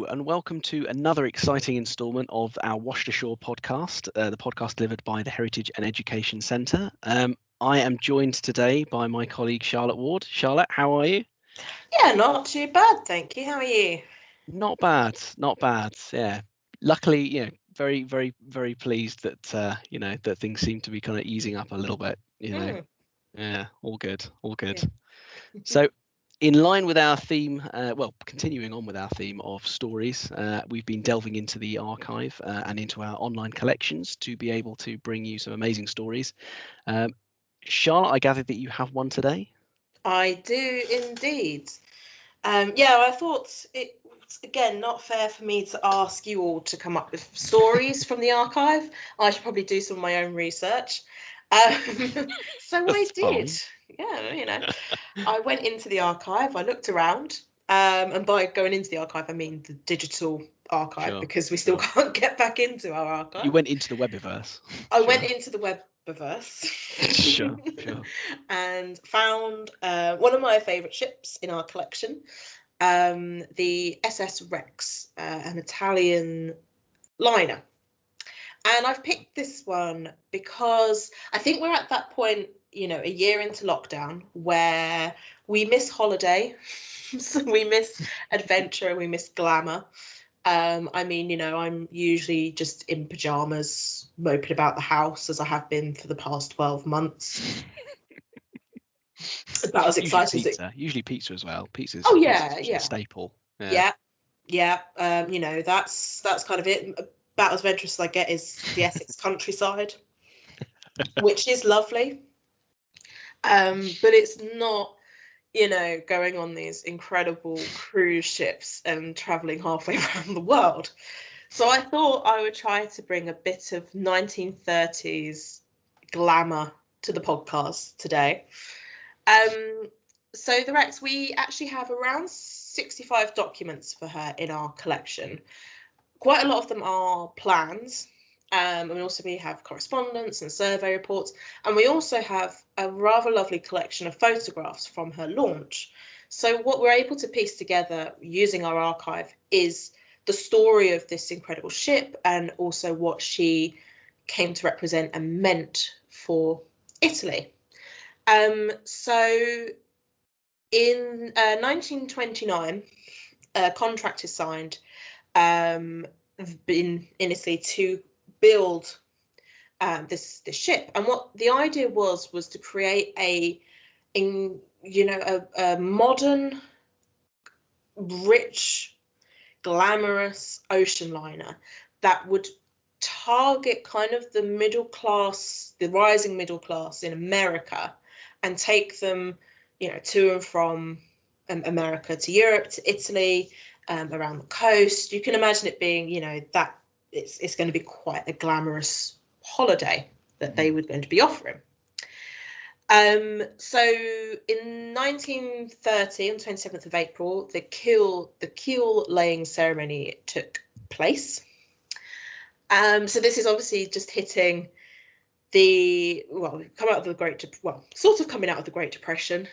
and welcome to another exciting instalment of our Washed Ashore podcast, the podcast delivered by the Heritage and Education Centre. I am joined today by my colleague Charlotte Ward. Charlotte, how are you? Yeah, not too bad, thank you. How are you? Not bad, not bad. Yeah, luckily, very, very, very pleased that that things seem to be kind of easing up a little bit. Yeah, all good, all good. Yeah. So, in line with our theme, continuing on with our theme of stories, we've been delving into the archive and into our online collections to be able to bring you some amazing stories. Charlotte, I gathered that you have one today. I do indeed. I thought it was, again, not fair for me to ask you all to come up with stories from the archive. I should probably do some of my own research. So I did. Yeah, I went into the archive, I looked around, and by going into the archive, I mean the digital archive, because we still can't get back into our archive. You went into the Webiverse. I went into the Webiverse. Sure. And found one of my favourite ships in our collection, the SS Rex, an Italian liner. And I've picked this one because I think we're at that point, a year into lockdown, where we miss holiday, so we miss adventure, we miss glamour. I'm usually just in pajamas, moping about the house, as I have been for the past 12 months. About as exciting as it. Usually pizza as well. Pizza's a staple. Yeah. That's kind of it. About as adventurous as I get is the Essex countryside, which is lovely. But it's not, going on these incredible cruise ships and traveling halfway around the world. So I thought I would try to bring a bit of 1930s glamour to the podcast today. So the Rex, we actually have around 65 documents for her in our collection. Quite a lot of them are plans. And we have correspondence and survey reports. And we also have a rather lovely collection of photographs from her launch. So what we're able to piece together using our archive is the story of this incredible ship, and also what she came to represent and meant for Italy. So in 1929, a contract is signed in Italy to build this ship, and what the idea was to create a modern, rich, glamorous ocean liner that would target kind of the middle class, the rising middle class in America, and take them, to and from America to Europe, to Italy, around the coast. You can imagine it being, that it's going to be quite a glamorous holiday that they were going to be offering. So in 1930, on 27th of April, the keel laying ceremony took place. So this is obviously just hitting coming out of the Great Depression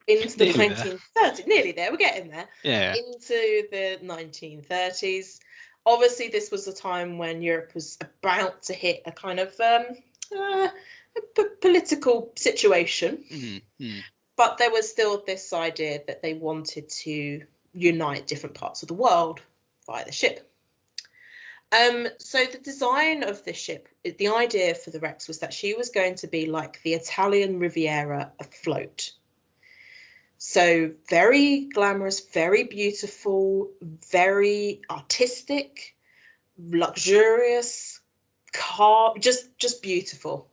into the 1930s. Nearly there, we're getting there. Yeah. Into the 1930s. Obviously, this was a time when Europe was about to hit a kind of political situation. Mm-hmm. But there was still this idea that they wanted to unite different parts of the world via the ship. So the design of the ship, the idea for the Rex was that she was going to be like the Italian Riviera afloat. So very glamorous, very beautiful, very artistic, luxurious, just beautiful.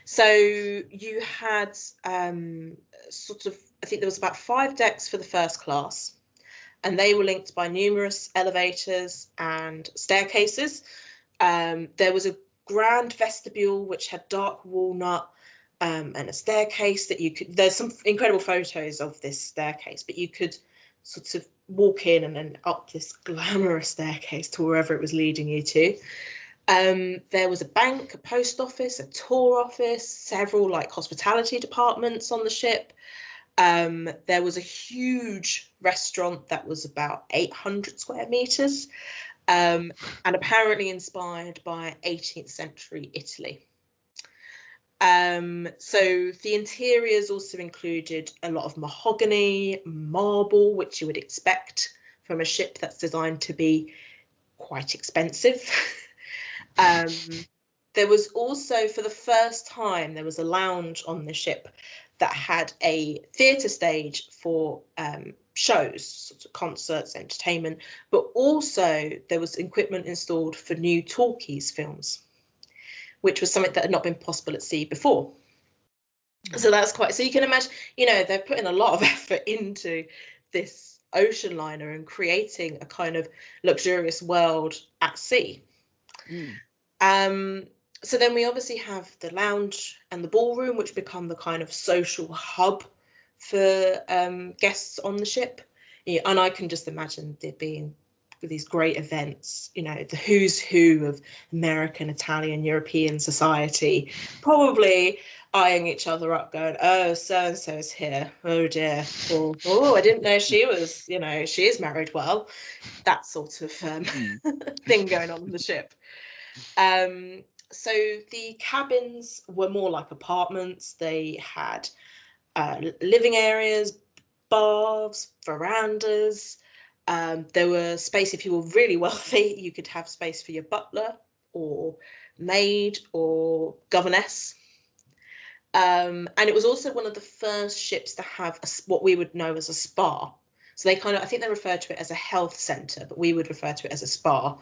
So you had I think there was about 5 decks for the first class, and they were linked by numerous elevators and staircases. There was a grand vestibule which had dark walnut and a staircase that there's some incredible photos of this staircase, but you could sort of walk in and then up this glamorous staircase to wherever it was leading you to. There was a bank, a post office, a tour office, several hospitality departments on the ship. There was a huge restaurant that was about 800 square meters, and apparently inspired by 18th century Italy. So the interiors also included a lot of mahogany, marble, which you would expect from a ship that's designed to be quite expensive. There was also, for the first time, there was a lounge on the ship that had a theatre stage for shows, sort of concerts, entertainment, but also there was equipment installed for new talkies films, which was something that had not been possible at sea before. So that's quite, so you can imagine, you know, they're putting a lot of effort into this ocean liner and creating a kind of luxurious world at sea. So then we obviously have the lounge and the ballroom, which become the kind of social hub for guests on the ship. Yeah, and I can just imagine there being these great events, you know, the who's who of American, Italian, European society, probably eyeing each other up, going, "Oh, so and so is here. Oh dear. Or, oh, I didn't know she was, you know, she is married well." That sort of thing going on the ship. So the cabins were more like apartments. They had living areas, baths, verandas. There were space, if you were really wealthy, you could have space for your butler or maid or governess. And it was also one of the first ships to have what we would know as a spa. So they kind of, I think they referred to it as a health centre, but we would refer to it as a spa.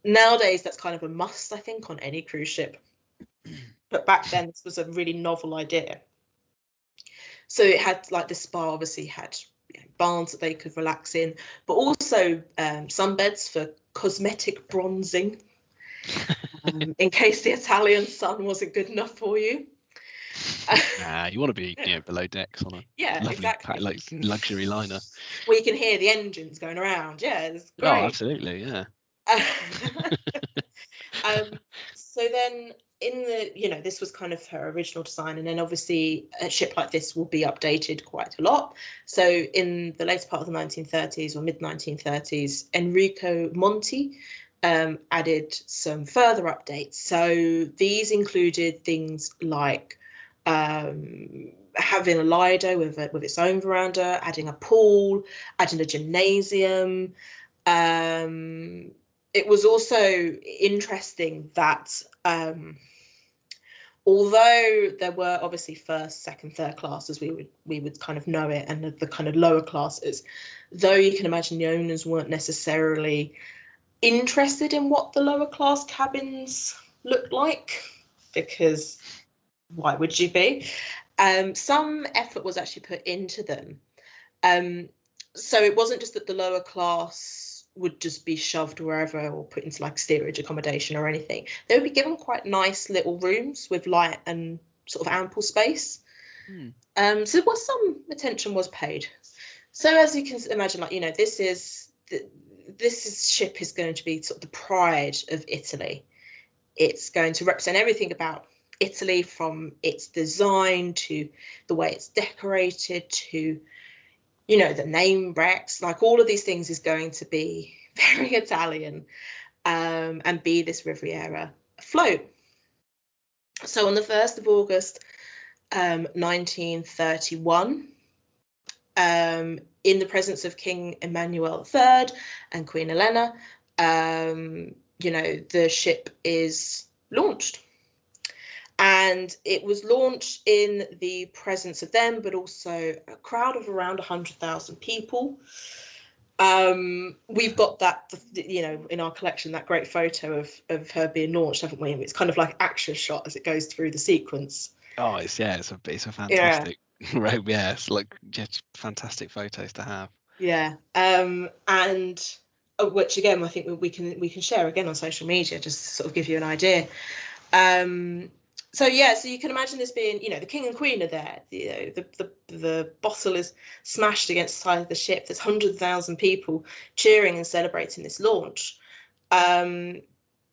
Nowadays, that's kind of a must, I think, on any cruise ship. But back then, this was a really novel idea. So it had, like, the spa obviously had, you know, baths that they could relax in, but also sunbeds for cosmetic bronzing, in case the Italian sun wasn't good enough for you. You want to be, you know, below decks on a lovely, exactly, like, luxury liner. Well, you can hear the engines going around. Yeah, it's great. Oh, absolutely, yeah. So then in the, you know, this was kind of her original design, and then obviously a ship like this will be updated quite a lot. So in the later part of the 1930s or mid 1930s, Enrico Monti added some further updates. So these included things like having a lido with its own veranda, adding a pool, adding a gymnasium. It was also interesting that although there were obviously first, second, third class, as we would kind of know it, and the kind of lower classes, though you can imagine the owners weren't necessarily interested in what the lower class cabins looked like, because why would you be? Some effort was actually put into them. So it wasn't just that the lower class would just be shoved wherever or put into like steerage accommodation or anything. They would be given quite nice little rooms with light and sort of ample space. So some attention was paid. So as you can imagine, like, you know, this ship is going to be sort of the pride of Italy. It's going to represent everything about Italy, from its design to the way it's decorated to, you know, the name Rex, like all of these things is going to be very Italian, and be this Riviera afloat. So on the 1st of August, 1931, in the presence of King Emmanuel III and Queen Elena, you know, the ship is launched. And it was launched in the presence of them, but also a crowd of around 100,000 people. We've got that, you know, in our collection, that great photo of her being launched, haven't we? It's kind of like action shot as it goes through the sequence. Oh, it's a fantastic, right? Yeah, it's like just fantastic photos to have. Yeah, and which again, I think we can share again on social media, just to sort of give you an idea. So yeah, so you can imagine this being, you know, the king and queen are there. You know, the bottle is smashed against the side of the ship. There's 100,000 people cheering and celebrating this launch. You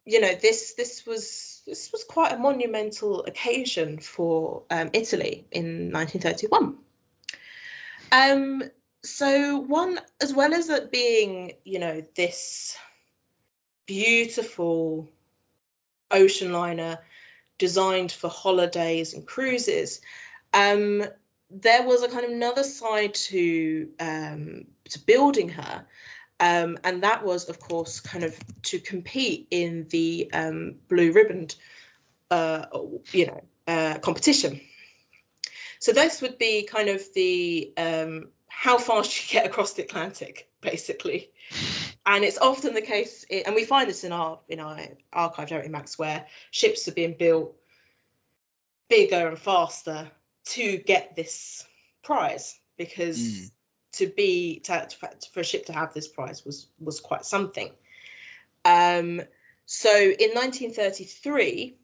know, this was quite a monumental occasion for Italy in 1931. So one, as well as it being, this beautiful ocean liner designed for holidays and cruises, there was a kind of another side to building her, and that was, of course, kind of to compete in the blue ribbon, competition. So this would be kind of the how fast you get across the Atlantic, basically. And it's often the case, and we find this in our archive, don't we, Max, where ships are being built bigger and faster to get this prize, because for a ship to have this prize was quite something. So in 1933,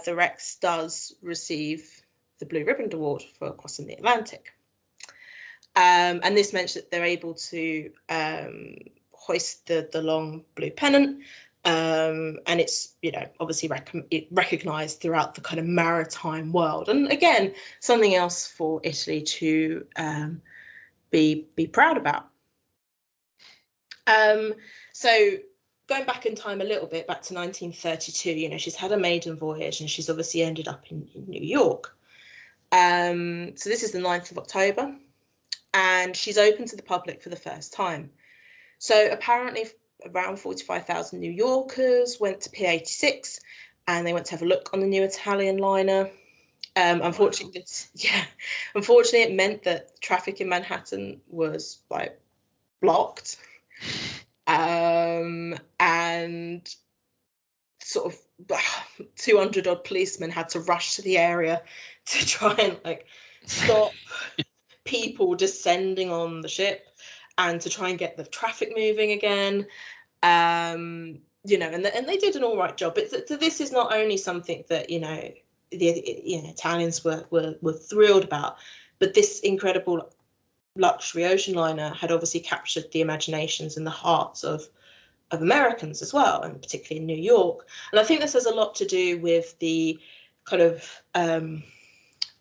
the Rex does receive the Blue Ribbon Award for crossing the Atlantic. And this meant that they're able to hoist the long blue pennant, and it's obviously recognised throughout the kind of maritime world. And again, something else for Italy to be proud about. So going back in time a little bit, back to 1932, she's had a maiden voyage and she's obviously ended up in New York. So this is the 9th of October, and she's open to the public for the first time. So apparently around 45,000 New Yorkers went to Pier 86, and they went to have a look on the new Italian liner. Unfortunately, it meant that traffic in Manhattan was blocked, and sort of 200 odd policemen had to rush to the area to try and stop people descending on the ship and to try and get the traffic moving again. And they did an all right job. But this is not only something that the Italians were thrilled about, but this incredible luxury ocean liner had obviously captured the imaginations and the hearts of Americans as well, and particularly in New York. And I think this has a lot to do with the kind of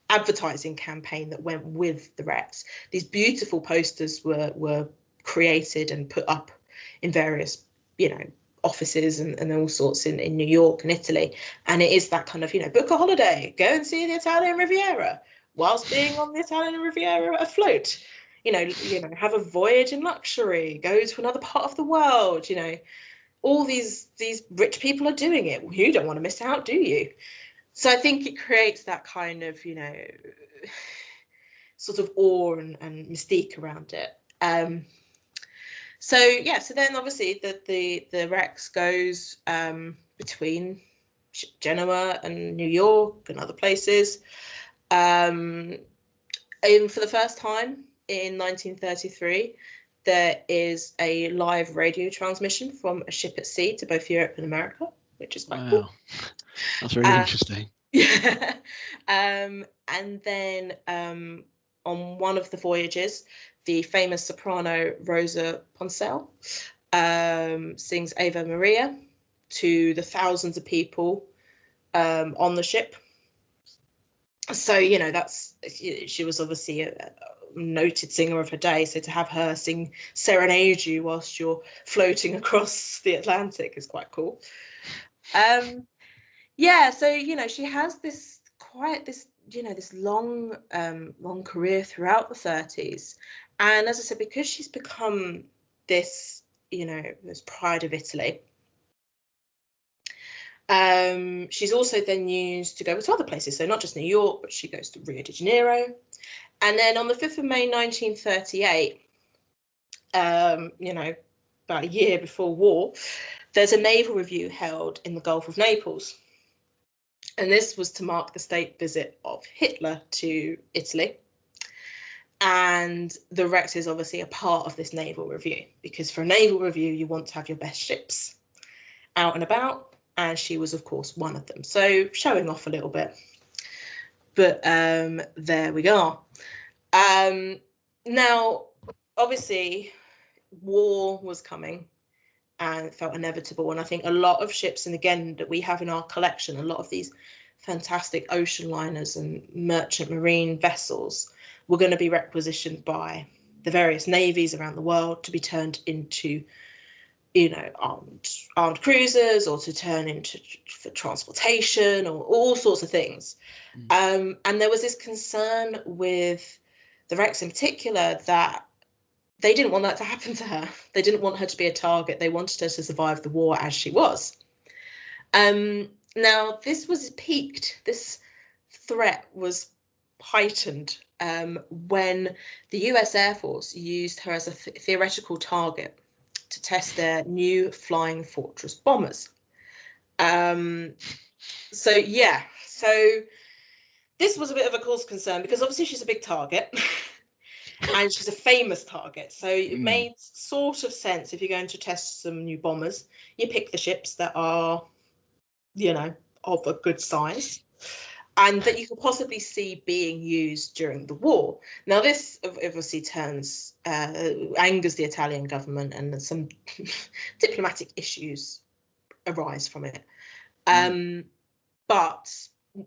advertising campaign that went with the Rex. These beautiful posters were created and put up in various offices and all sorts in New York and Italy. And it is that kind of book a holiday, go and see the Italian Riviera whilst being on the Italian Riviera afloat. Have a voyage in luxury, go to another part of the world. All these rich people are doing it. You don't want to miss out, do you? So I think it creates that kind of, sort of awe and mystique around it. So then obviously the Rex goes between Genoa and New York and other places. And for the first time in 1933, there is a live radio transmission from a ship at sea to both Europe and America, which is quite cool. That's very interesting. Yeah. And then on one of the voyages, the famous soprano Rosa Poncell sings Ave Maria to the thousands of people on the ship. So, she was obviously a noted singer of her day. So to have her serenade you whilst you're floating across the Atlantic is quite cool. So, she has this long career throughout the 30s. And as I said, because she's become this, this pride of Italy, she's also then used to go to other places. So not just New York, but she goes to Rio de Janeiro. And then on the 5th of May, 1938, about a year before war, there's a naval review held in the Gulf of Naples. And this was to mark the state visit of Hitler to Italy. And the Rex is obviously a part of this naval review, because for a naval review, you want to have your best ships out and about. And she was, of course, one of them. So showing off a little bit. But there we go. Now, obviously, war was coming and it felt inevitable. And I think a lot of ships, and again, that we have in our collection, a lot of these fantastic ocean liners and merchant marine vessels were going to be requisitioned by the various navies around the world to be turned into, armed cruisers, or to turn into for transportation, or all sorts of things. And there was this concern with the wrecks in particular that they didn't want that to happen to her. They didn't want her to be a target. They wanted her to survive the war as she was. Now, this was peaked. This threat was heightened when the US Air Force used her as a theoretical target to test their new Flying Fortress bombers. So this was a bit of a cause for concern, because obviously she's a big target and she's a famous target. So it made sort of sense, if you're going to test some new bombers, you pick the ships that are, of a good size, and that you could possibly see being used during the war. Now, this obviously angers the Italian government, and some diplomatic issues arise from it. But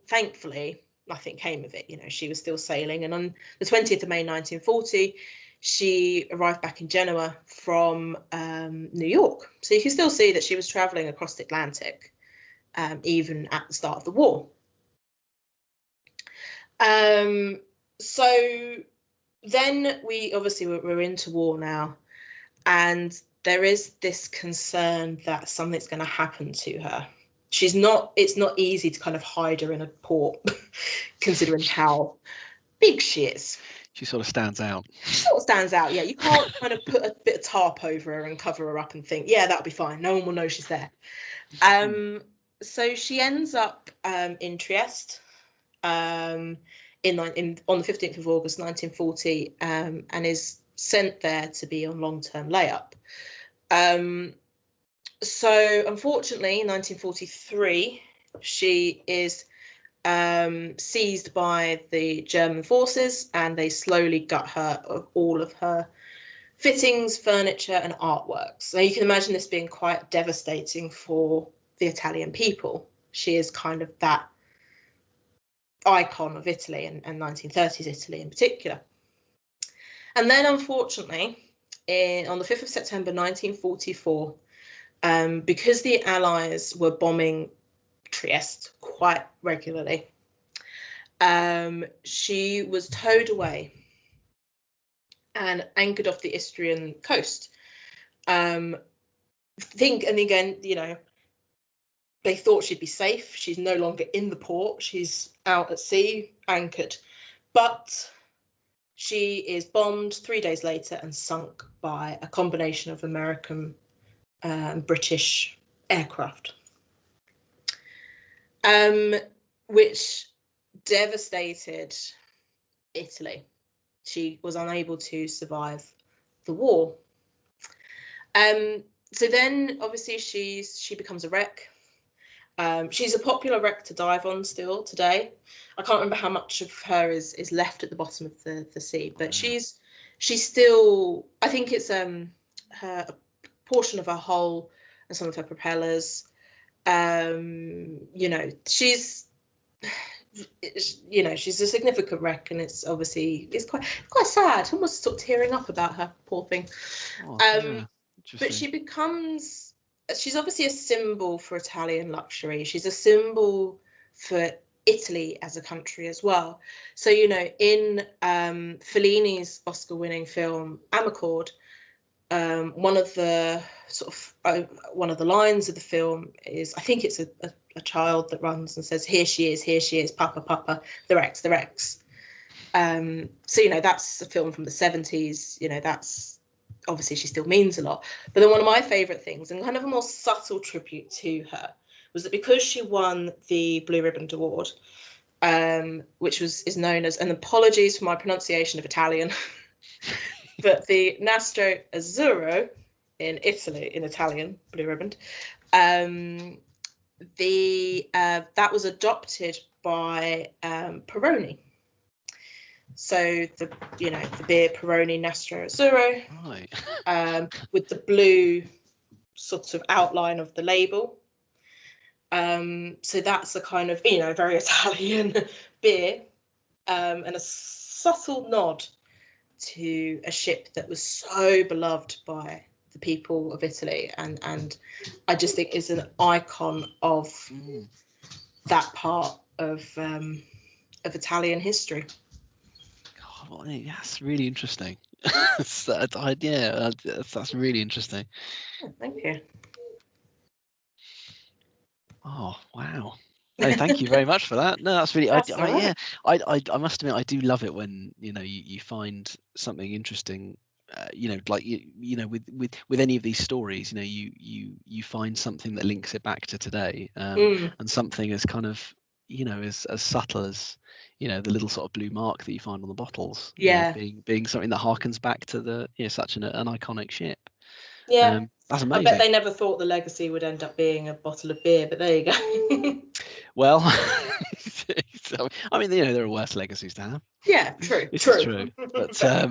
thankfully, nothing came of it. She was still sailing, and on the 20th of May 1940, she arrived back in Genoa from New York. So you can still see that she was travelling across the Atlantic, even at the start of the war. So then we're into war now, and there is this concern that something's going to happen to her. It's not easy to kind of hide her in a port, considering how big she is. She sort of stands out. Yeah. You can't kind of put a bit of tarp over her and cover her up and think, yeah, that'll be fine. No one will know she's there. So she ends up in Trieste on the 15th of August 1940, and is sent there to be on long-term layup. So unfortunately, in 1943, she is seized by the German forces, and they slowly gut her of all of her fittings, furniture, and artworks. So you can imagine this being quite devastating for the Italian people. She is kind of that icon of Italy, and 1930s Italy in particular. And then, unfortunately, on the 5th of September 1944, because the Allies were bombing Trieste quite regularly, she was towed away and anchored off the Istrian coast. And again, they thought she'd be safe. She's no longer in the port. She's out at sea, anchored. But she is bombed 3 days later and sunk by a combination of American and British aircraft, which devastated Italy. She was unable to survive the war. So then, obviously, she becomes a wreck. She's a popular wreck to dive on still today. I can't remember how much of her is left at the bottom of the sea, but she's still, I think it's her a portion of her hull and some of her propellers. She's a significant wreck, and it's quite sad. Almost sort of tearing up about her, poor thing. But she's obviously a symbol for Italian luxury. She's a symbol for Italy as a country as well. So, in Fellini's Oscar-winning film Amarcord, one of the lines of the film is, I think it's a child that runs and says, here she is, Papa, Papa, the Rex, the Rex. So, that's a film from the 70s, that's, obviously she still means a lot. But then one of my favourite things, and kind of a more subtle tribute to her, was that because she won the Blue Ribbon Award, which is known as, and apologies for my pronunciation of Italian, but the Nastro Azzurro in Italy, in Italian, Blue Ribbon, that was adopted by Peroni. So the beer Peroni Nastro Azzurro, right. With the blue sort of outline of the label. So that's a kind of, very Italian beer, and a subtle nod to a ship that was so beloved by the people of Italy, and I just think is an icon of that part of Italian history. God, that's really interesting. That's really interesting. Oh, thank you. Oh, wow. No, thank you very much for that. No, that's really, That's all right. I must admit, I do love it when, you find something interesting, like, with any of these stories, you find something that links it back to today, and something as kind of, as subtle as, the little sort of blue mark that you find on the bottles, being something that harkens back to the, such an iconic ship. Yeah. That's I bet amazing. they never thought the legacy would end up being a bottle of beer, but there you go. Well, so, I mean, there are worse legacies to have. Yeah, true. This is true, but I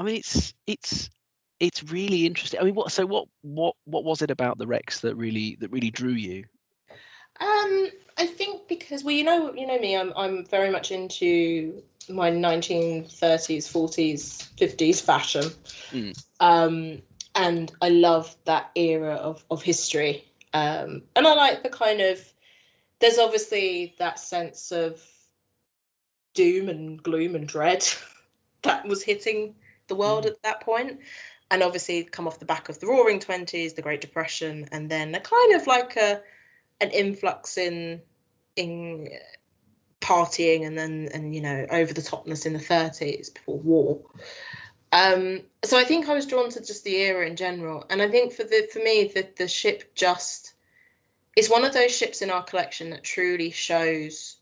mean, it's really interesting. I mean, what was it about the Rex that really drew you? I think because, well, you know me, I'm very much into my 1930s, 40s, 50s fashion. And I love that era of history. And I like the kind of, there's obviously that sense of doom and gloom and dread that was hitting the world at that point. And obviously come off the back of the Roaring Twenties, the Great Depression, and then a kind of like an influx in partying, and then over the topness in the 30s before war. So I think I was drawn to just the era in general, and I think for me the ship just is one of those ships in our collection that truly shows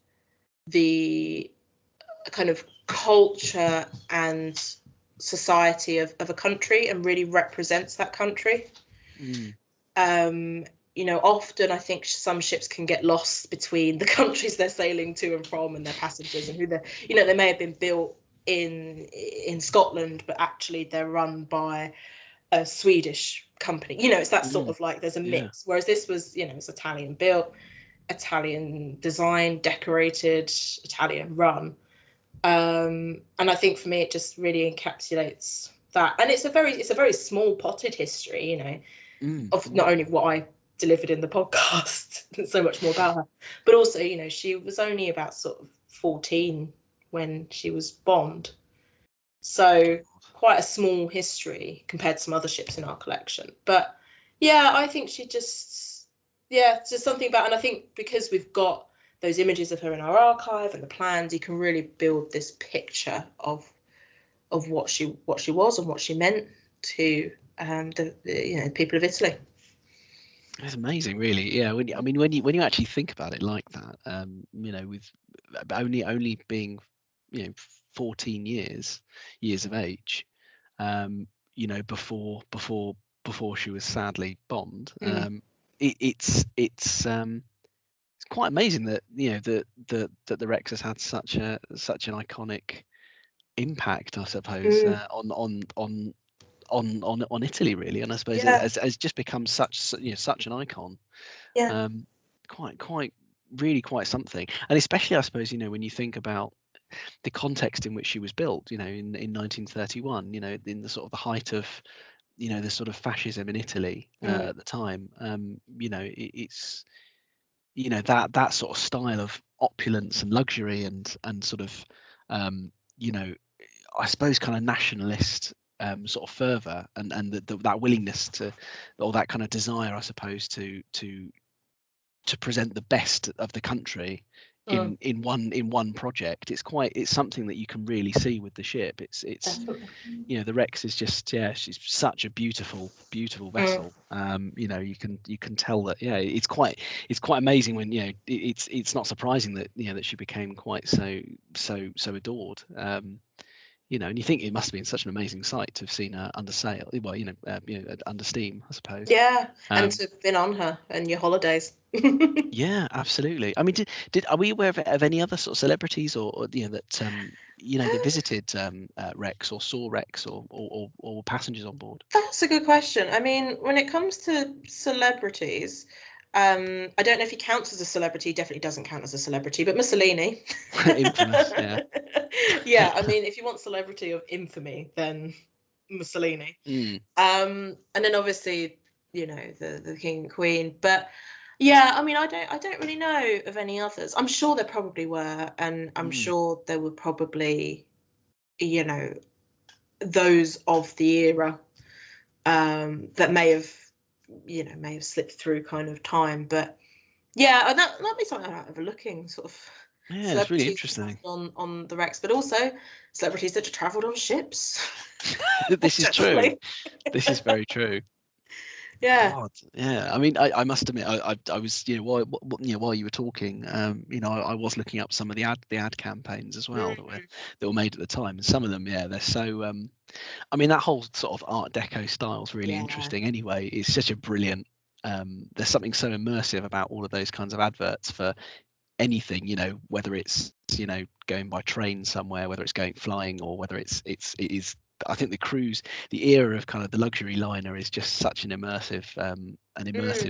the kind of culture and society of a country, and really represents that country. Often I think some ships can get lost between the countries they're sailing to and from, and their passengers, and who they may have been built in Scotland, but actually they're run by a Swedish company. It's that sort of like, there's a mix. Whereas this was, it's Italian built, Italian designed, decorated, Italian run. And I think for me it just really encapsulates that. And it's a very small potted history, of not only what I delivered in the podcast, so much more about her, but also, she was only about sort of 14 when she was bombed. So quite a small history compared to some other ships in our collection. But yeah, I think she just something about, and I think because we've got those images of her in our archive and the plans, you can really build this picture of what she was and what she meant to the people of Italy. It's amazing, really. Yeah, when you actually think about it like that, with only being 14 years of age, before she was sadly bombed. It's quite amazing that that the Rex has had such an iconic impact, I suppose, on Italy, really, and I suppose has just become such an icon. Quite something. And especially, I suppose, when you think about the context in which she was built, in 1931, in the sort of the height of the sort of fascism in Italy at the time. It's that sort of style of opulence and luxury and sort of I suppose kind of nationalist sort of fervor, and that willingness to, or that kind of desire, I suppose, to present the best of the country in one project. It's something that you can really see with the ship. It's the Rex is just, she's such a beautiful vessel. You can tell that it's quite amazing when it's not surprising that that she became quite so adored. And you think it must have been such an amazing sight to have seen her under sail, well, under steam, I suppose. Yeah, and to have been on her and your holidays. Yeah, absolutely. I mean, are we aware of any other sort of celebrities or that that visited Rex or saw Rex or passengers on board? That's a good question. I mean, when it comes to celebrities, I don't know if he counts as a celebrity. He definitely doesn't count as a celebrity, but Mussolini. Infamous, yeah. Yeah, I mean, if you want celebrity of infamy, then Mussolini. Mm. And then obviously, you know, the king and queen. But yeah, I mean, I don't really know of any others. I'm sure there probably were, and I'm sure there were probably, you know, those of the era that may have, you know, may have slipped through kind of time. But yeah, and that'd be something I'm overlooking, sort of Yeah, it's really celebrities interesting. on the wrecks, but also celebrities that have travelled on ships. This is true. This is very true. Yeah. God, yeah. I mean, I must admit, I was, you know, while you were talking, you know, I was looking up some of the ad campaigns as well that were made at the time, and some of them, yeah, they're so. I mean, that whole sort of Art Deco style is really interesting. Anyway, it's such a brilliant. There's something so immersive about all of those kinds of adverts for anything, you know, whether it's, you know, going by train somewhere, whether it's going flying, or whether it is. I think the era of kind of the luxury liner is just such an immersive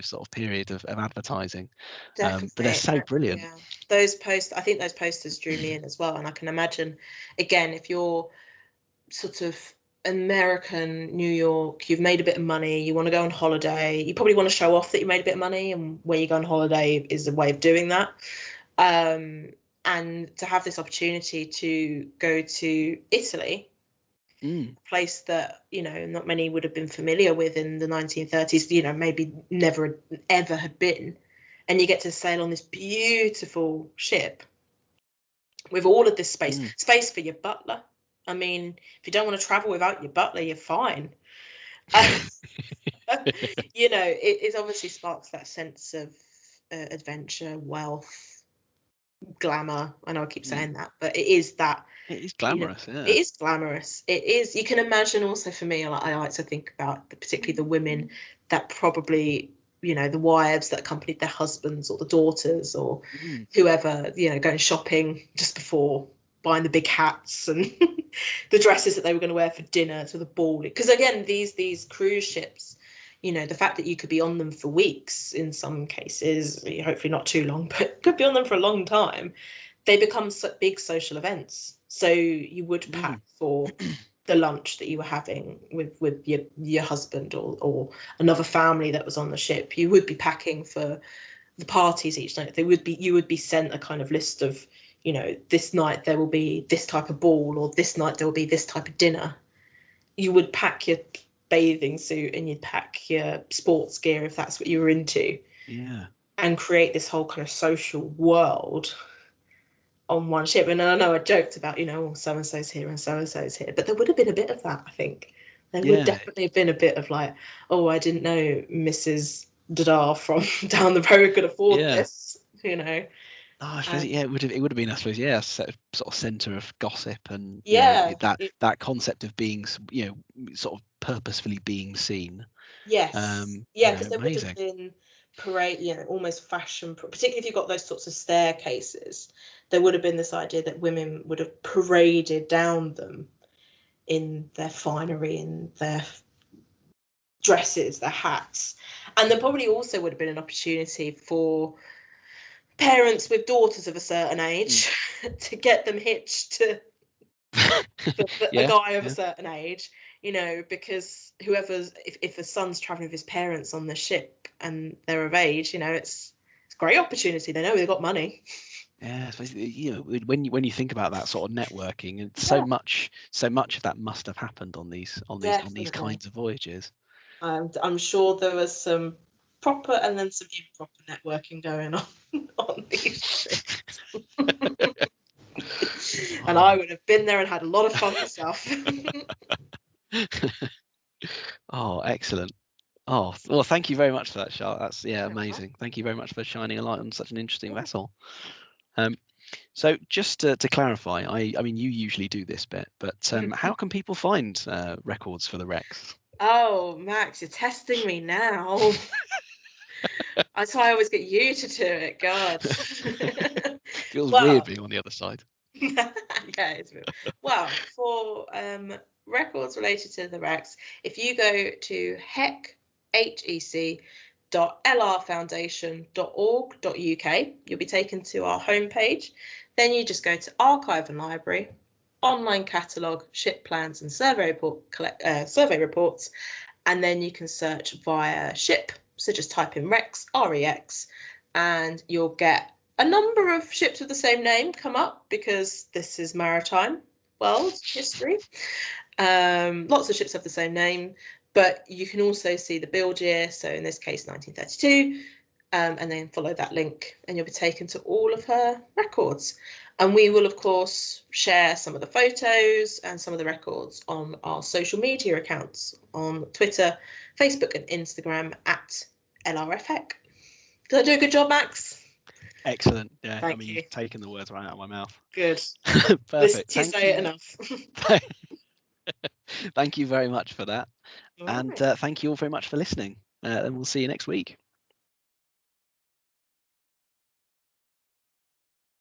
sort of period of advertising. Definitely. But they're so brilliant. Yeah. Those posts, I think those posters drew me in as well. And I can imagine, again, if you're sort of American, New York, you've made a bit of money, you want to go on holiday, you probably want to show off that you made a bit of money, and where you go on holiday is a way of doing that. And to have this opportunity to go to Italy, a place that, you know, not many would have been familiar with in the 1930s, you know, maybe never ever had been, and you get to sail on this beautiful ship with all of this space for your butler. I mean, if you don't want to travel without your butler, you're fine. You know, it obviously sparks that sense of adventure, wealth, glamour. I know I keep saying that, but it is that. It is glamorous, yeah. It is glamorous. It is. You can imagine also for me, I like to think about particularly the women that probably, you know, the wives that accompanied their husbands or the daughters or whoever, you know, going shopping just before, buying the big hats and the dresses that they were going to wear for dinner to the ball. Because again, these cruise ships, you know, the fact that you could be on them for weeks in some cases, hopefully not too long, but could be on them for a long time, they become big social events. So you would pack for the lunch that you were having with your husband or another family that was on the ship. You would be packing for the parties each night. You would be sent a kind of list of, you know, this night there will be this type of ball, or this night there will be this type of dinner. You would pack your bathing suit and you'd pack your sports gear if that's what you were into. Yeah. And create this whole kind of social world on one ship. And I know I joked about, you know, so and so's here and so and so's here, but there would have been a bit of that, I think. There would definitely have been a bit of like, oh, I didn't know Mrs. Dada from down the road could afford this, you know. Oh, I suppose it would have been, I suppose, sort of centre of gossip and that concept of being, you know, sort of purposefully being seen. Because there would have been parade, you know, almost fashion, particularly if you've got those sorts of staircases. There would have been this idea that women would have paraded down them in their finery, in their dresses, their hats, and there probably also would have been an opportunity for parents with daughters of a certain age to get them hitched to a guy of a certain age, you know, because if a son's traveling with his parents on the ship and they're of age, you know, it's a great opportunity. They know they've got money. Yeah, you know, when you think about that sort of networking, and so much of that must have happened on these kinds of voyages. I'm sure there was some proper and then some improper networking going on these ships. And I would have been there and had a lot of fun myself. Oh, excellent. Oh, well, thank you very much for that, Charlotte. That's amazing. Thank you very much for shining a light on such an interesting vessel. So just to clarify, I mean, you usually do this bit, but how can people find records for the wrecks? Oh, Max, you're testing me now. That's why I always get you to do it. God. Feels weird being on the other side. Yeah, it's weird. Well, for records related to the wrecks, if you go to hec.org.uk, www.lrfoundation.org.uk. You'll be taken to our homepage. Then you just go to Archive and Library, Online Catalogue, Ship Plans and Survey Reports, and then you can search via ship. So just type in REX, R-E-X, and you'll get a number of ships with the same name come up, because this is maritime world history. Lots of ships have the same name, but you can also see the build year, so in this case 1932, and then follow that link and you'll be taken to all of her records. And we will of course share some of the photos and some of the records on our social media accounts on Twitter, Facebook and Instagram at LRFHEC. Did I do a good job, Max? Excellent. Yeah, Thank I mean, you. you've taken the words right out of my mouth. Good. Perfect. Thank you. It enough. Thank you very much for that. All And right. thank you all very much for listening. And we'll see you next week.